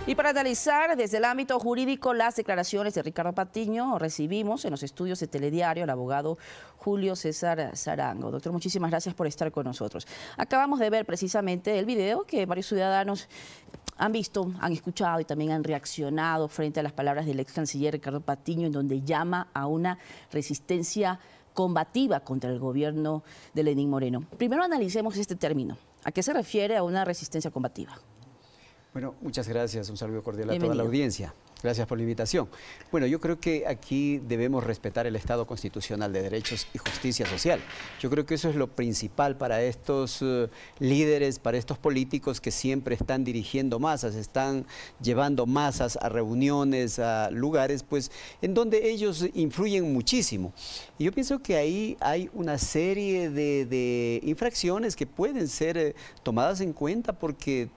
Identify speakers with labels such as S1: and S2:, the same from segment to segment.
S1: Y para analizar desde el ámbito jurídico las declaraciones de Ricardo Patiño, recibimos en los estudios de Telediario al abogado Julio César Sarango. Doctor, muchísimas gracias por estar con nosotros. Acabamos de ver precisamente el video que varios ciudadanos han visto, han escuchado y también han reaccionado frente a las palabras del ex canciller Ricardo Patiño, en donde llama a una resistencia combativa contra el gobierno de Lenín Moreno. Primero analicemos este término. ¿A qué se refiere a una resistencia combativa?
S2: Bueno, muchas gracias. Un saludo cordial a
S1: Bienvenido.
S2: toda la audiencia. Gracias por la invitación. Bueno, yo creo que aquí debemos respetar el Estado constitucional de derechos y justicia social. Yo creo que eso es lo principal para estos líderes, para estos políticos que siempre están dirigiendo masas, están llevando masas a reuniones, a lugares, pues, en donde ellos influyen muchísimo. Y yo pienso que ahí hay una serie de infracciones que pueden ser tomadas en cuenta porque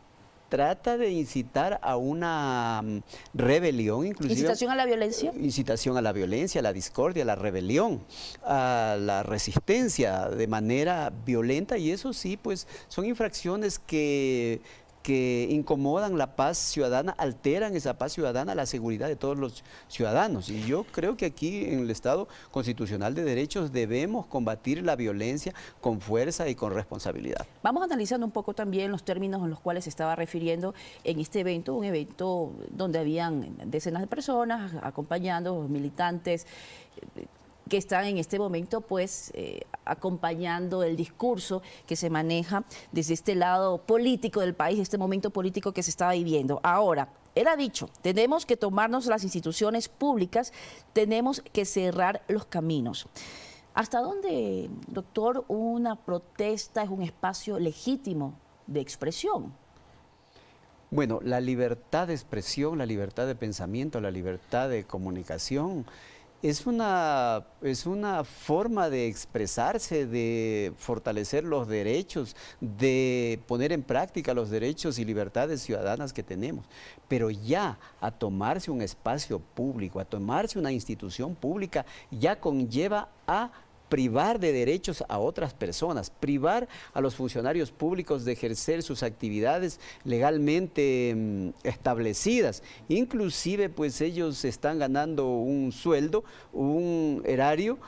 S2: trata de incitar a una rebelión, inclusive.
S1: ¿Incitación a la violencia?
S2: Incitación a la violencia, a la discordia, a la rebelión, a la resistencia de manera violenta, y eso sí, pues son infracciones que incomodan la paz ciudadana, alteran esa paz ciudadana, la seguridad de todos los ciudadanos. Y yo creo que aquí en el Estado constitucional de derechos debemos combatir la violencia con fuerza y con responsabilidad.
S1: Vamos analizando un poco también los términos en los cuales se estaba refiriendo en este evento, un evento donde habían decenas de personas acompañando, militantes que están en este momento pues acompañando el discurso que se maneja desde este lado político del país, este momento político que se estaba viviendo. Ahora, él ha dicho, tenemos que tomarnos las instituciones públicas, tenemos que cerrar los caminos. ¿Hasta dónde, doctor, una protesta es un espacio legítimo de expresión?
S2: Bueno, la libertad de expresión, la libertad de pensamiento, la libertad de comunicación es una forma de expresarse, de fortalecer los derechos, de poner en práctica los derechos y libertades ciudadanas que tenemos. Pero ya a tomarse un espacio público, a tomarse una institución pública, ya conlleva a privar de derechos a otras personas, privar a los funcionarios públicos de ejercer sus actividades legalmente establecidas. Inclusive, pues ellos están ganando un sueldo, un erario,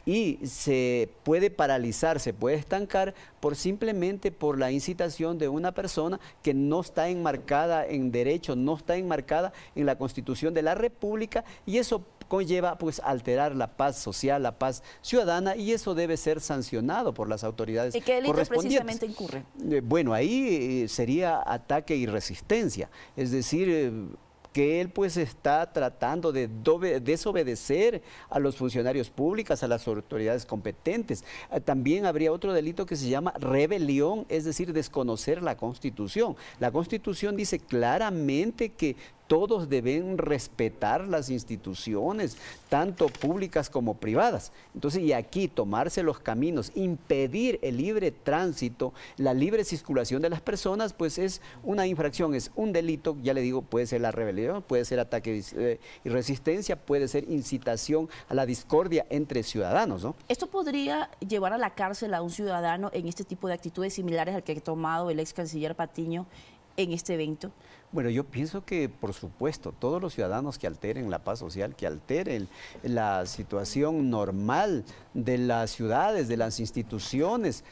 S2: y se puede paralizar, se puede estancar simplemente por la incitación de una persona que no está enmarcada en derecho, no está enmarcada en la Constitución de la República, y eso conlleva pues alterar la paz social, la paz ciudadana, y eso debe ser sancionado por las autoridades
S1: correspondientes. ¿Y qué delitos precisamente incurre?
S2: Bueno, ahí sería ataque y resistencia, es decir, que él pues está tratando de desobedecer a los funcionarios públicos, a las autoridades competentes. También habría otro delito que se llama rebelión, es decir, desconocer la Constitución. La Constitución dice claramente que todos deben respetar las instituciones, tanto públicas como privadas. Entonces, y aquí tomarse los caminos, impedir el libre tránsito, la libre circulación de las personas, pues es una infracción, es un delito, ya le digo, puede ser la rebelión, puede ser ataque y resistencia, puede ser incitación a la discordia entre ciudadanos, ¿no?
S1: ¿Esto podría llevar a la cárcel a un ciudadano en este tipo de actitudes similares al que ha tomado el ex canciller Patiño en este evento?
S2: Bueno, yo pienso que, por supuesto, todos los ciudadanos que alteren la paz social, que alteren la situación normal de las ciudades, de las instituciones,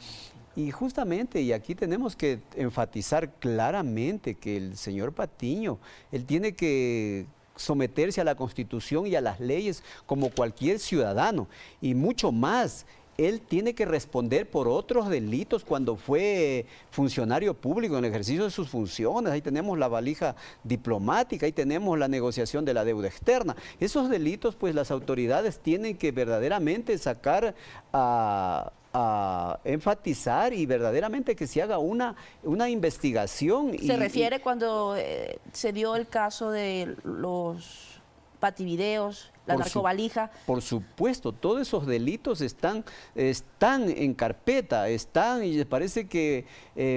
S2: y justamente, y aquí tenemos que enfatizar claramente que el señor Patiño, él tiene que someterse a la Constitución y a las leyes como cualquier ciudadano, y mucho más. Él tiene que responder por otros delitos cuando fue funcionario público en el ejercicio de sus funciones. Ahí tenemos la valija diplomática, ahí tenemos la negociación de la deuda externa. Esos delitos, pues las autoridades tienen que verdaderamente sacar a enfatizar y verdaderamente que se haga una investigación.
S1: ¿Se refiere cuando se dio el caso de los pativideos, la narcovalija.
S2: Por supuesto, todos esos delitos están en carpeta, están y parece que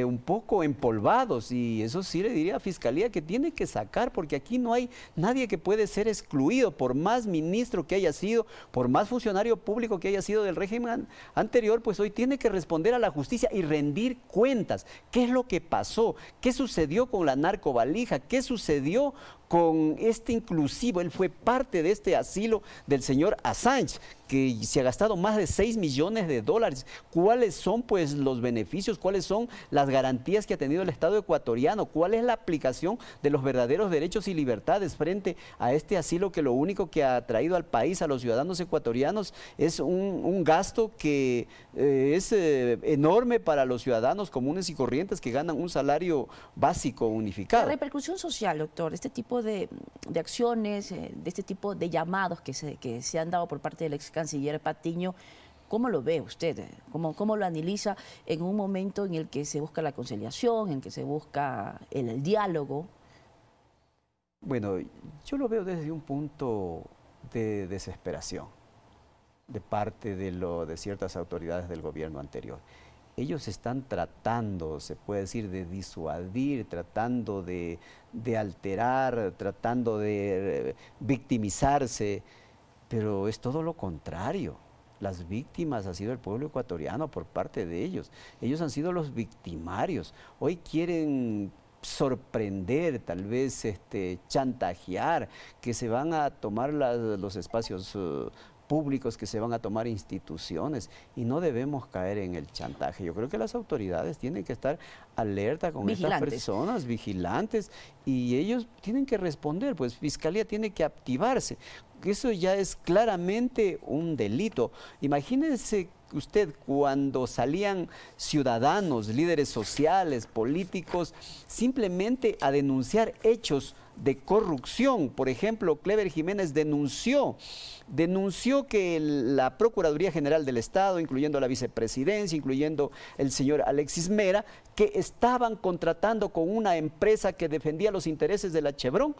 S2: un poco empolvados, y eso sí le diría a Fiscalía que tiene que sacar, porque aquí no hay nadie que puede ser excluido, por más ministro que haya sido, por más funcionario público que haya sido del régimen anterior, pues hoy tiene que responder a la justicia y rendir cuentas. ¿Qué es lo que pasó? ¿Qué sucedió con la narcovalija? ¿Qué sucedió con este inclusivo? Él fue parte de este asilo del señor Assange, que se ha gastado más de 6 millones de dólares. ¿Cuáles son pues los beneficios? ¿Cuáles son las garantías que ha tenido el Estado ecuatoriano? ¿Cuál es la aplicación de los verdaderos derechos y libertades frente a este asilo que lo único que ha traído al país, a los ciudadanos ecuatorianos, es un gasto que es enorme para los ciudadanos comunes y corrientes que ganan un salario básico unificado?
S1: La repercusión social, doctor, este tipo de acciones, de este tipo de llamados que se han dado por parte del ex canciller Patiño, ¿cómo lo ve usted? ¿Cómo lo analiza en un momento en el que se busca la conciliación, en que se busca el diálogo?
S2: Bueno, yo lo veo desde un punto de desesperación de parte de ciertas autoridades del gobierno anterior. Ellos están tratando, se puede decir, de disuadir, tratando de alterar, tratando de victimizarse, pero es todo lo contrario. Las víctimas ha sido el pueblo ecuatoriano por parte de ellos. Ellos han sido los victimarios. Hoy quieren sorprender, tal vez chantajear, que se van a tomar los espacios públicos, que se van a tomar instituciones, y no debemos caer en el chantaje. Yo creo que las autoridades tienen que estar alerta con estas personas, vigilantes, y ellos tienen que responder, pues Fiscalía tiene que activarse. Eso ya es claramente un delito. Imagínense usted cuando salían ciudadanos, líderes sociales, políticos, simplemente a denunciar hechos de corrupción. Por ejemplo, Clever Jiménez denunció que la Procuraduría General del Estado, incluyendo la vicepresidencia, incluyendo el señor Alexis Mera, que estaban contratando con una empresa que defendía los intereses de la Chevron,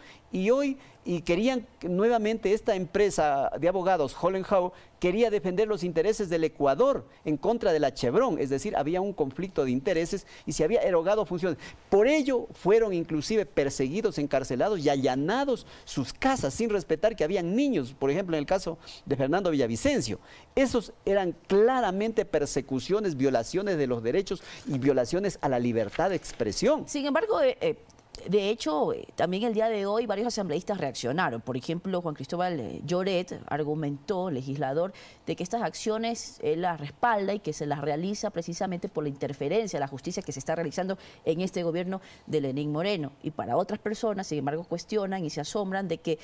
S2: y querían nuevamente esta empresa de abogados, Holland Howe, quería defender los intereses del Ecuador en contra de la Chevron, es decir, había un conflicto de intereses y se había erogado funciones. Por ello fueron inclusive perseguidos, encarcelados y allanados sus casas sin respetar que habían niños, por ejemplo en el caso de Fernando Villavicencio. Esos eran claramente persecuciones, violaciones de los derechos y violaciones a la libertad de expresión.
S1: Sin embargo, de hecho, también el día de hoy varios asambleístas reaccionaron. Por ejemplo, Juan Cristóbal Lloret argumentó, legislador, de que estas acciones él las respalda y que se las realiza precisamente por la interferencia de la justicia que se está realizando en este gobierno de Lenín Moreno. Y para otras personas, sin embargo, cuestionan y se asombran de que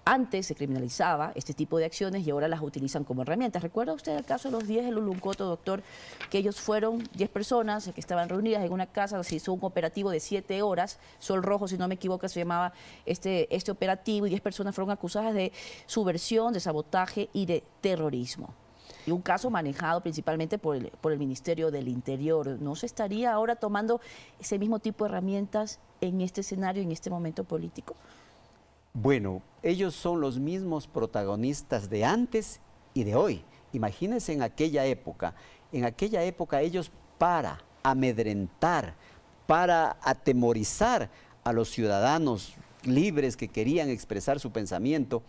S1: antes se criminalizaba este tipo de acciones y ahora las utilizan como herramientas. ¿Recuerda usted el caso de los 10 de Luluncoto, doctor? Que ellos fueron 10 personas que estaban reunidas en una casa, se hizo un operativo de 7 horas, Sol Rojo, si no me equivoco, se llamaba este operativo, y 10 personas fueron acusadas de subversión, de sabotaje y de terrorismo. Y un caso manejado principalmente por el Ministerio del Interior. ¿No se estaría ahora tomando ese mismo tipo de herramientas en este escenario, en este momento político?
S2: Bueno, ellos son los mismos protagonistas de antes y de hoy. Imagínense en aquella época ellos, para amedrentar, para atemorizar a los ciudadanos libres que querían expresar su pensamiento,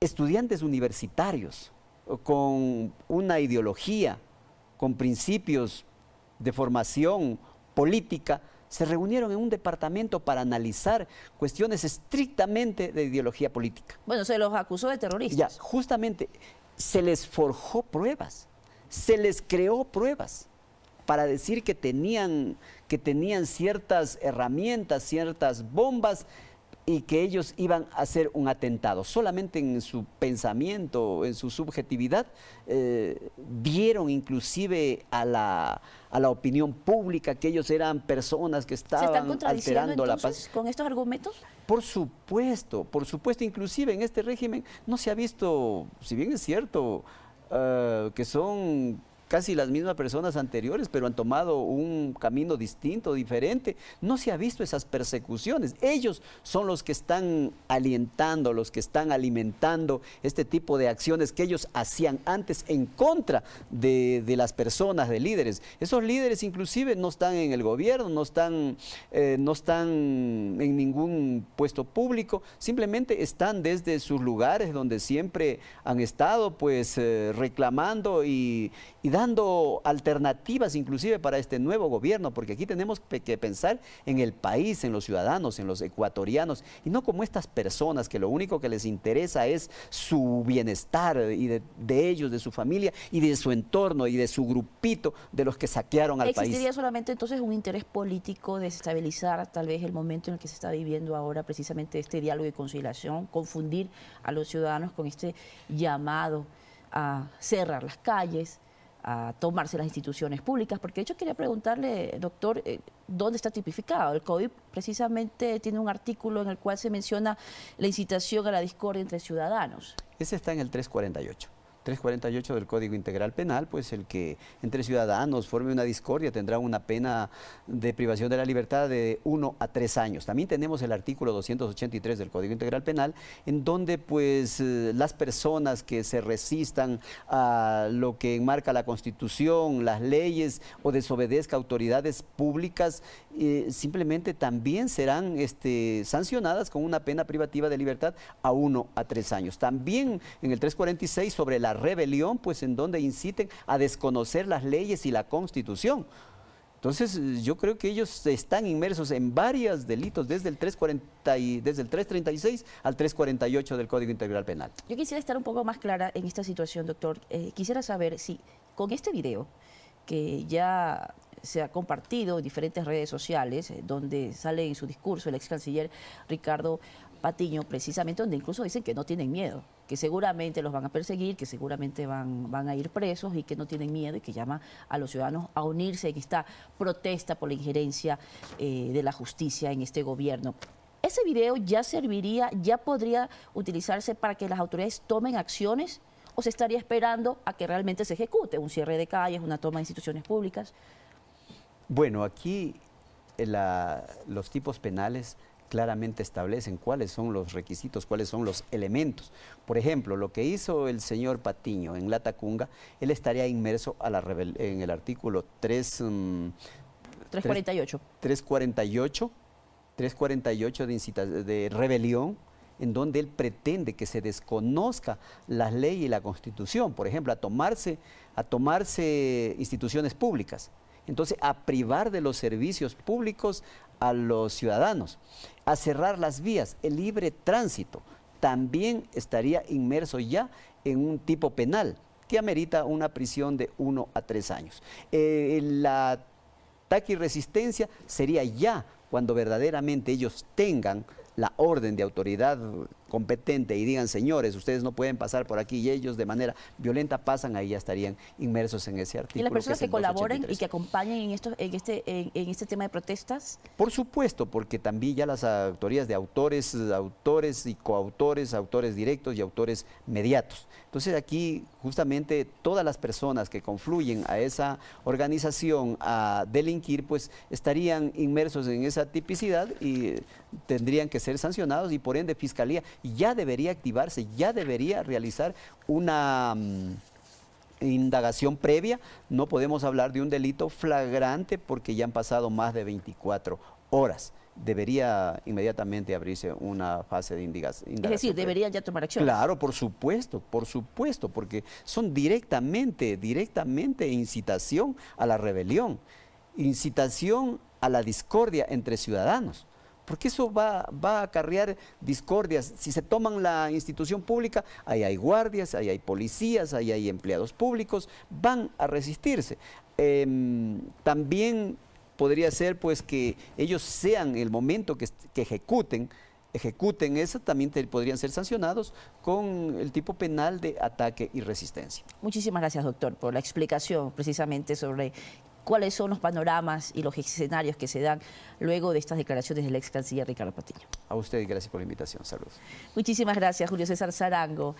S2: estudiantes universitarios con una ideología, con principios de formación política, se reunieron en un departamento para analizar cuestiones estrictamente de ideología política.
S1: Bueno, se los acusó de terroristas.
S2: Ya, justamente, se les forjó pruebas, se les creó pruebas para decir que tenían ciertas herramientas, ciertas bombas, y que ellos iban a hacer un atentado. Solamente en su pensamiento, en su subjetividad, dieron inclusive a la opinión pública que ellos eran personas que estaban alterando la paz.
S1: ¿Con estos argumentos?
S2: Por supuesto, inclusive en este régimen no se ha visto, si bien es cierto que son casi las mismas personas anteriores, pero han tomado un camino distinto, diferente. No se ha visto esas persecuciones. Ellos son los que están alientando, los que están alimentando este tipo de acciones que ellos hacían antes en contra de las personas, de líderes. Esos líderes inclusive no están en el gobierno, no están en ningún puesto público, simplemente están desde sus lugares donde siempre han estado pues reclamando y dando alternativas inclusive para este nuevo gobierno, porque aquí tenemos que pensar en el país, en los ciudadanos, en los ecuatorianos, y no como estas personas que lo único que les interesa es su bienestar y de ellos, de su familia y de su entorno y de su grupito de los que saquearon al país.
S1: ¿Existiría solamente entonces un interés político de desestabilizar tal vez el momento en el que se está viviendo ahora precisamente este diálogo y conciliación, confundir a los ciudadanos con este llamado a cerrar las calles, a tomarse las instituciones públicas? Porque de hecho quería preguntarle, doctor, ¿dónde está tipificado? El Código precisamente tiene un artículo en el cual se menciona la incitación a la discordia entre ciudadanos.
S2: Ese está en el 348. 348 del Código Integral Penal, pues el que entre ciudadanos forme una discordia tendrá una pena de privación de la libertad de 1 a 3 años. También tenemos el artículo 283 del Código Integral Penal, en donde pues las personas que se resistan a lo que enmarca la Constitución, las leyes o desobedezca a autoridades públicas, simplemente también serán sancionadas con una pena privativa de libertad a 1 a 3 años. También en el 346 sobre la rebelión, pues en donde inciten a desconocer las leyes y la Constitución. Entonces, yo creo que ellos están inmersos en varios delitos desde el 336 al 348 del Código Integral Penal.
S1: Yo quisiera estar un poco más clara en esta situación, doctor. Quisiera saber si con este video que ya se ha compartido en diferentes redes sociales, donde sale en su discurso el ex canciller Ricardo Patiño, precisamente, donde incluso dicen que no tienen miedo, que seguramente los van a perseguir, que seguramente van a ir presos y que no tienen miedo, y que llama a los ciudadanos a unirse en esta protesta por la injerencia de la justicia en este gobierno. ¿Ese video ya serviría, ya podría utilizarse para que las autoridades tomen acciones, o se estaría esperando a que realmente se ejecute un cierre de calles, una toma de instituciones públicas?
S2: Bueno, aquí los tipos penales claramente establecen cuáles son los requisitos, cuáles son los elementos. Por ejemplo, lo que hizo el señor Patiño en Latacunga, él estaría inmerso en el artículo 348 de rebelión, en donde él pretende que se desconozca las leyes y la Constitución, por ejemplo, a tomarse instituciones públicas. Entonces, a privar de los servicios públicos a los ciudadanos, a cerrar las vías, el libre tránsito, también estaría inmerso ya en un tipo penal que amerita una prisión de 1 a 3 años. La ataque y resistencia sería ya cuando verdaderamente ellos tengan la orden de autoridad competente y digan, señores, ustedes no pueden pasar por aquí, y ellos de manera violenta pasan, ahí ya estarían inmersos en ese artículo.
S1: ¿Y las personas que colaboren y que acompañen en este tema de protestas?
S2: Por supuesto, porque también ya las autorías de autores y coautores, autores directos y autores mediatos. Entonces aquí justamente todas las personas que confluyen a esa organización a delinquir, pues estarían inmersos en esa tipicidad y tendrían que ser sancionados, y por ende Fiscalía ya debería activarse, ya debería realizar una indagación previa. No podemos hablar de un delito flagrante porque ya han pasado más de 24 horas. Debería inmediatamente abrirse una fase de indagación.
S1: Es decir, deberían ya tomar acción.
S2: Claro, por supuesto, porque son directamente incitación a la rebelión, incitación a la discordia entre ciudadanos. Porque eso va a acarrear discordias. Si se toman la institución pública, ahí hay guardias, ahí hay policías, ahí hay empleados públicos, van a resistirse. También podría ser pues que ellos sean el momento que ejecuten eso, también podrían ser sancionados con el tipo penal de ataque y resistencia.
S1: Muchísimas gracias, doctor, por la explicación precisamente sobre cuáles son los panoramas y los escenarios que se dan luego de estas declaraciones del ex canciller Ricardo Patiño.
S2: A usted, gracias por la invitación. Saludos.
S1: Muchísimas gracias, Julio César Sarango.